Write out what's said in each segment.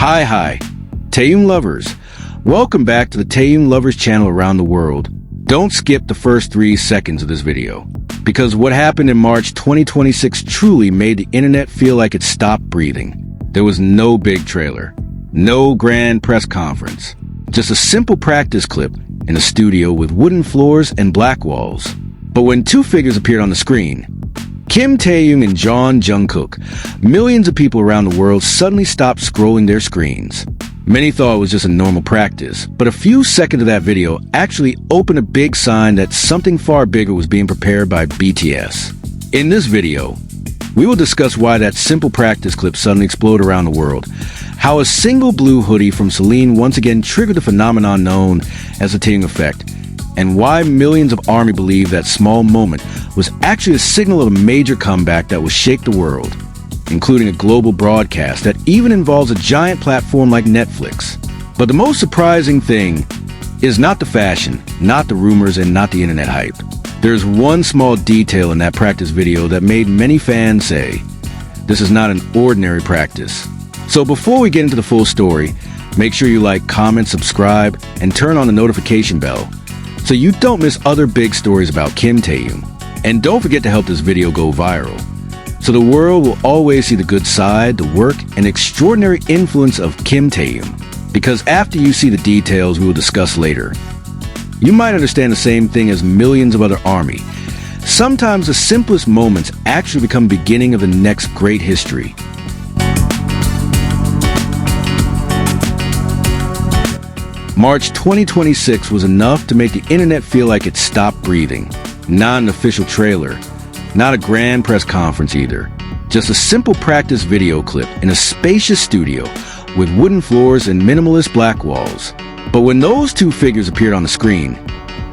Hi, Taehyung lovers. Welcome back to the Taehyung lovers channel around the world. Don't skip the first 3 seconds of this video, because what happened in March 2026 truly made the internet feel like it stopped breathing. There was no big trailer, no grand press conference, just a simple practice clip in a studio with wooden floors and black walls. But when 2 figures appeared on the screen, Kimtaehyung and Taehyung Jungkook, millions of people around the world suddenly stopped scrolling their screens. Many thought it was just a normal practice, but a few seconds of that video actually opened a big sign that something far bigger was being prepared by BTS. In this video, we will discuss why that simple practice clip suddenly exploded around the world, how a single blue hoodie from Celine once again triggered the phenomenon known as the Taehyung Effect, and why millions of ARMY believe that small moment was actually a signal of a major comeback that will shake the world, including a global broadcast that even involves a giant platform like Netflix. But the most surprising thing is not the fashion, not the rumors, and not the internet hype. There's one small detail in that practice video that made many fans say, this is not an ordinary practice. So before we get into the full story, make sure you like, comment, subscribe, and turn on the notification bell so you don't miss other big stories about Kimtaehyung. And don't forget to help this video go viral, so the world will always see the good side, the work, and extraordinary influence of Kimtaehyung. Because after you see the details we will discuss later, you might understand the same thing as millions of other ARMY. Sometimes the simplest moments actually become the beginning of the next great history. March 2026 was enough to make the internet feel like it stopped breathing. Not an official trailer, not a grand press conference either. Just a simple practice video clip in a spacious studio with wooden floors and minimalist black walls. But when those 2 figures appeared on the screen,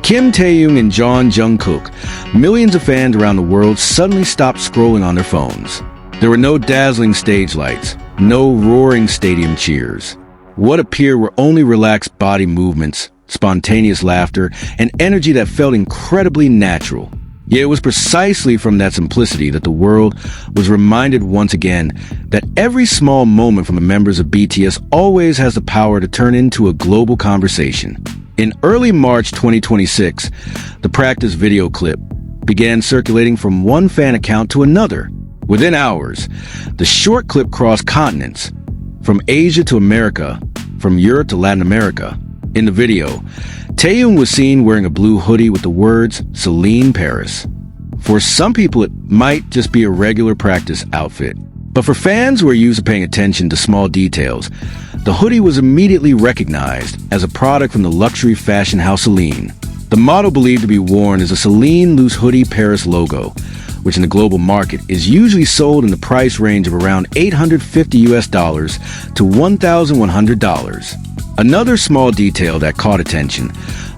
Kimtaehyung and Taehyung Jungkook, millions of fans around the world suddenly stopped scrolling on their phones. There were no dazzling stage lights, no roaring stadium cheers. What appeared were only relaxed body movements, spontaneous laughter, and energy that felt incredibly natural. Yet it was precisely from that simplicity that the world was reminded once again that every small moment from the members of BTS always has the power to turn into a global conversation. In early March 2026, the practice video clip began circulating from one fan account to another. Within hours, the short clip crossed continents, from Asia to America, from Europe to Latin America. In the video, Taehyung was seen wearing a blue hoodie with the words Celine Paris. For some people, it might just be a regular practice outfit. But for fans who are used to paying attention to small details, the hoodie was immediately recognized as a product from the luxury fashion house Celine. The model believed to be worn is a Celine loose hoodie Paris logo, which in the global market is usually sold in the price range of around $850 to $1,100. Another small detail that caught attention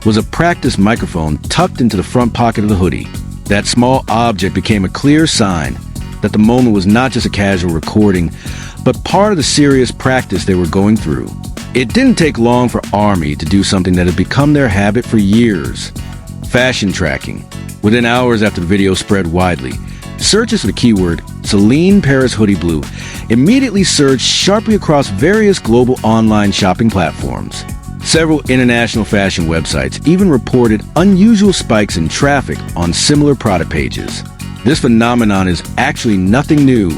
was a practice microphone tucked into the front pocket of the hoodie. That small object became a clear sign that the moment was not just a casual recording, but part of the serious practice they were going through. It didn't take long for ARMY to do something that had become their habit for years: fashion tracking. Within hours after the video spread widely, searches for the keyword Celine Paris hoodie blue immediately surged sharply across various global online shopping platforms. Several international fashion websites even reported unusual spikes in traffic on similar product pages. This phenomenon is actually nothing new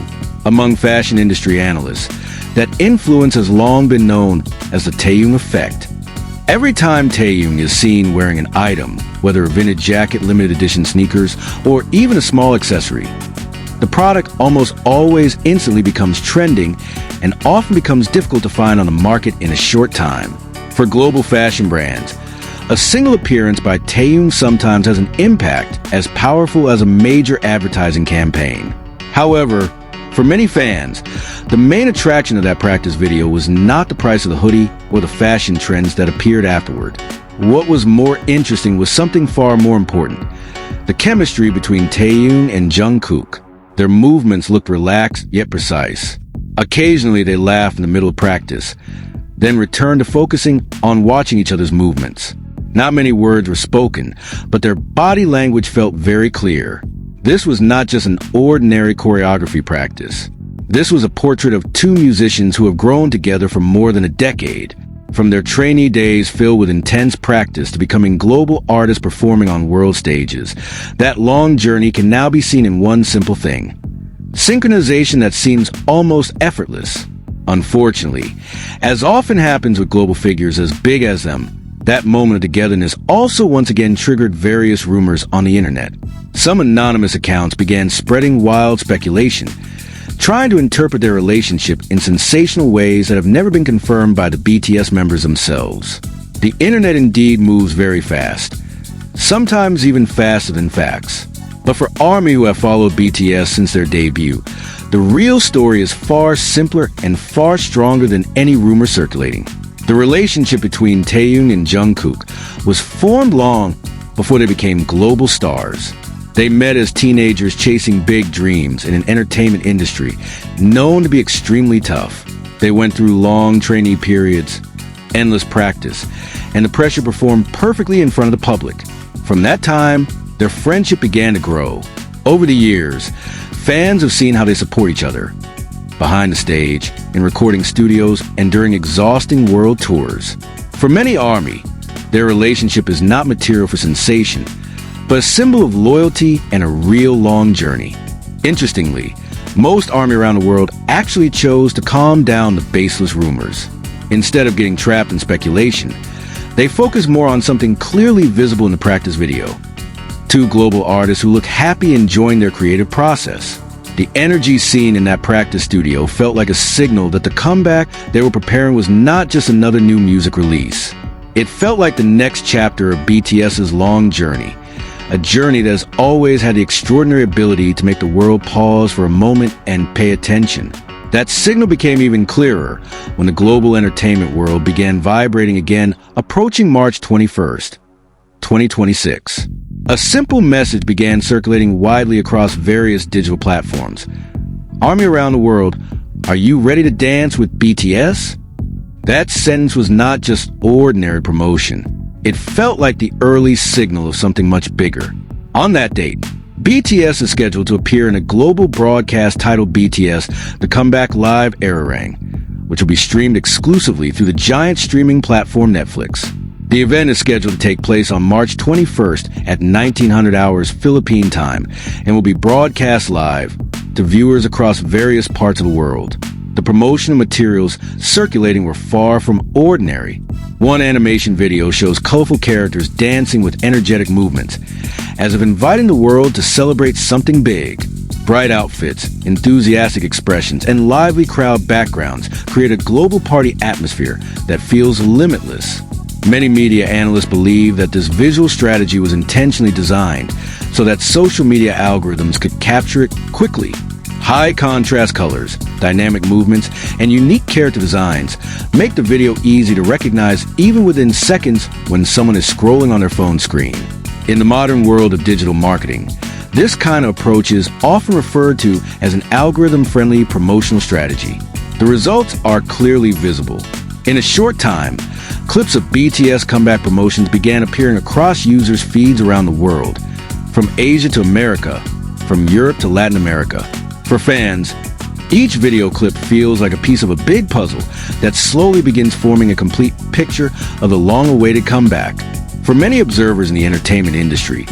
among fashion industry analysts. That influence has long been known as the Taehyung Effect. Every time Taehyung is seen wearing an item, whether a vintage jacket, limited edition sneakers, or even a small accessory, the product almost always instantly becomes trending and often becomes difficult to find on the market in a short time. For global fashion brands, a single appearance by Taehyung sometimes has an impact as powerful as a major advertising campaign. However, for many fans, the main attraction of that practice video was not the price of the hoodie or the fashion trends that appeared afterward. What was more interesting was something far more important: the chemistry between Taehyung and Jungkook. Their movements looked relaxed yet precise. Occasionally they laughed in the middle of practice, then returned to focusing on watching each other's movements. Not many words were spoken, but their body language felt very clear. This was not just an ordinary choreography practice. This was a portrait of two musicians who have grown together for more than a decade, from their trainee days filled with intense practice to becoming global artists performing on world stages. That long journey can now be seen in one simple thing: synchronization that seems almost effortless. Unfortunately, as often happens with global figures as big as them, that moment of togetherness also once again triggered various rumors on the internet. Some anonymous accounts began spreading wild speculation, trying to interpret their relationship in sensational ways that have never been confirmed by the BTS members themselves. The internet indeed moves very fast, sometimes even faster than facts. But for ARMY, who have followed BTS since their debut, the real story is far simpler and far stronger than any rumor circulating. The relationship between Taehyung and Jungkook was formed long before they became global stars. They met as teenagers chasing big dreams in an entertainment industry known to be extremely tough. They went through long trainee periods, endless practice, and the pressure performed perfectly in front of the public. From that time, their friendship began to grow. Over the years, fans have seen how they support each other, behind the stage, in recording studios, and during exhausting world tours. For many ARMY, their relationship is not material for sensation, but a symbol of loyalty and a real long journey. Interestingly, most ARMY around the world actually chose to calm down the baseless rumors. Instead of getting trapped in speculation, they focus more on something clearly visible in the practice video. Two global artists who look happy enjoying their creative process. The energy seen in that practice studio felt like a signal that the comeback they were preparing was not just another new music release. It felt like the next chapter of BTS's long journey, a journey that has always had the extraordinary ability to make the world pause for a moment and pay attention. That signal became even clearer when the global entertainment world began vibrating again, approaching March 21st, 2026. A simple message began circulating widely across various digital platforms. ARMY around the world, are you ready to dance with BTS? That sentence was not just ordinary promotion. It felt like the early signal of something much bigger. On that date, BTS is scheduled to appear in a global broadcast titled BTS The Comeback Live Rehearsing, which will be streamed exclusively through the giant streaming platform Netflix. The event is scheduled to take place on March 21st at 1900 hours Philippine time and will be broadcast live to viewers across various parts of the world. The promotional materials circulating were far from ordinary. One animation video shows colorful characters dancing with energetic movements, as if inviting the world to celebrate something big. Bright outfits, enthusiastic expressions, and lively crowd backgrounds create a global party atmosphere that feels limitless. Many media analysts believe that this visual strategy was intentionally designed so that social media algorithms could capture it quickly. High contrast colors, dynamic movements, and unique character designs make the video easy to recognize even within seconds when someone is scrolling on their phone screen. In the modern world of digital marketing, this kind of approach is often referred to as an algorithm-friendly promotional strategy. The results are clearly visible. In a short time, clips of BTS comeback promotions began appearing across users' feeds around the world, from Asia to America, from Europe to Latin America. For fans, each video clip feels like a piece of a big puzzle that slowly begins forming a complete picture of the long-awaited comeback. For many observers in the entertainment industry,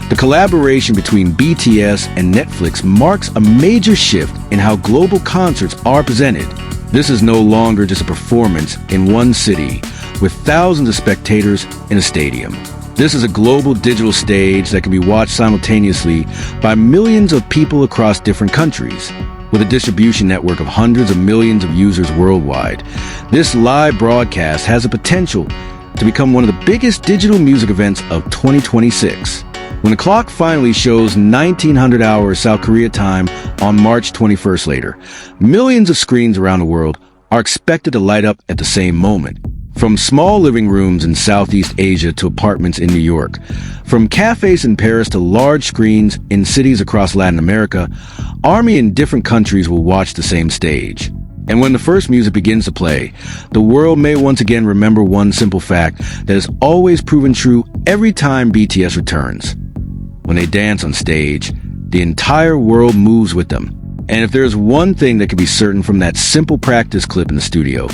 the collaboration between BTS and Netflix marks a major shift in how global concerts are presented. This is no longer just a performance in one city with thousands of spectators in a stadium. This is a global digital stage that can be watched simultaneously by millions of people across different countries. With a distribution network of hundreds of millions of users worldwide, this live broadcast has the potential to become one of the biggest digital music events of 2026. When the clock finally shows 1900 hours South Korea time on March 21st later, millions of screens around the world are expected to light up at the same moment. From small living rooms in Southeast Asia to apartments in New York, from cafes in Paris to large screens in cities across Latin America, ARMY in different countries will watch the same stage. And when the first music begins to play, the world may once again remember one simple fact that has always proven true every time BTS returns. When they dance on stage, the entire world moves with them. And if there's one thing that can be certain from that simple practice clip in the studio,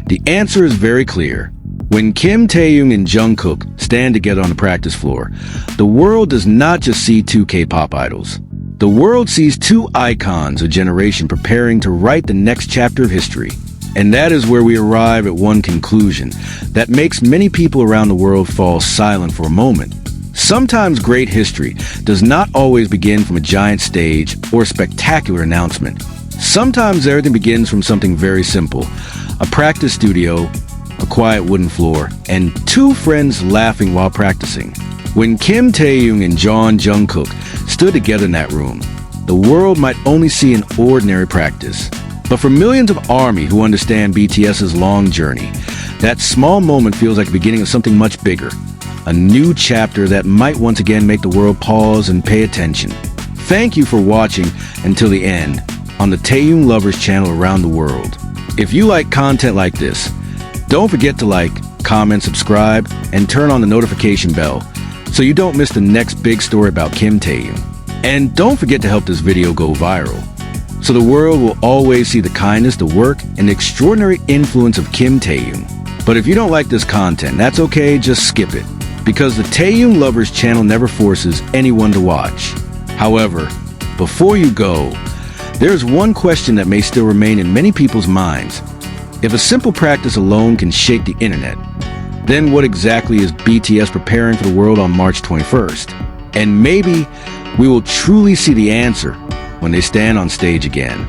the answer is very clear. When Kim Taehyung and Jungkook stand together on the practice floor, the world does not just see two K-pop idols. The world sees two icons, a generation preparing to write the next chapter of history. And that is where we arrive at one conclusion that makes many people around the world fall silent for a moment. Sometimes great history does not always begin from a giant stage or a spectacular announcement. Sometimes everything begins from something very simple: a practice studio, a quiet wooden floor, and two friends laughing while practicing. When Kim Taehyung and Jeon Jungkook stood together in that room, the world might only see an ordinary practice. But for millions of ARMY who understand BTS's long journey, that small moment feels like the beginning of something much bigger. A new chapter that might once again make the world pause and pay attention. Thank you for watching until the end on the Taehyung Lovers channel around the world. If you like content like this, don't forget to like, comment, subscribe, and turn on the notification bell so you don't miss the next big story about Kim Taehyung. And don't forget to help this video go viral, so the world will always see the kindness, the work, and the extraordinary influence of Kim Taehyung. But if you don't like this content, that's okay, just skip it, because the Taehyung Lovers channel never forces anyone to watch. However, before you go, there's one question that may still remain in many people's minds. If a simple practice alone can shake the internet, then what exactly is BTS preparing for the world on March 21st? And maybe we will truly see the answer when they stand on stage again.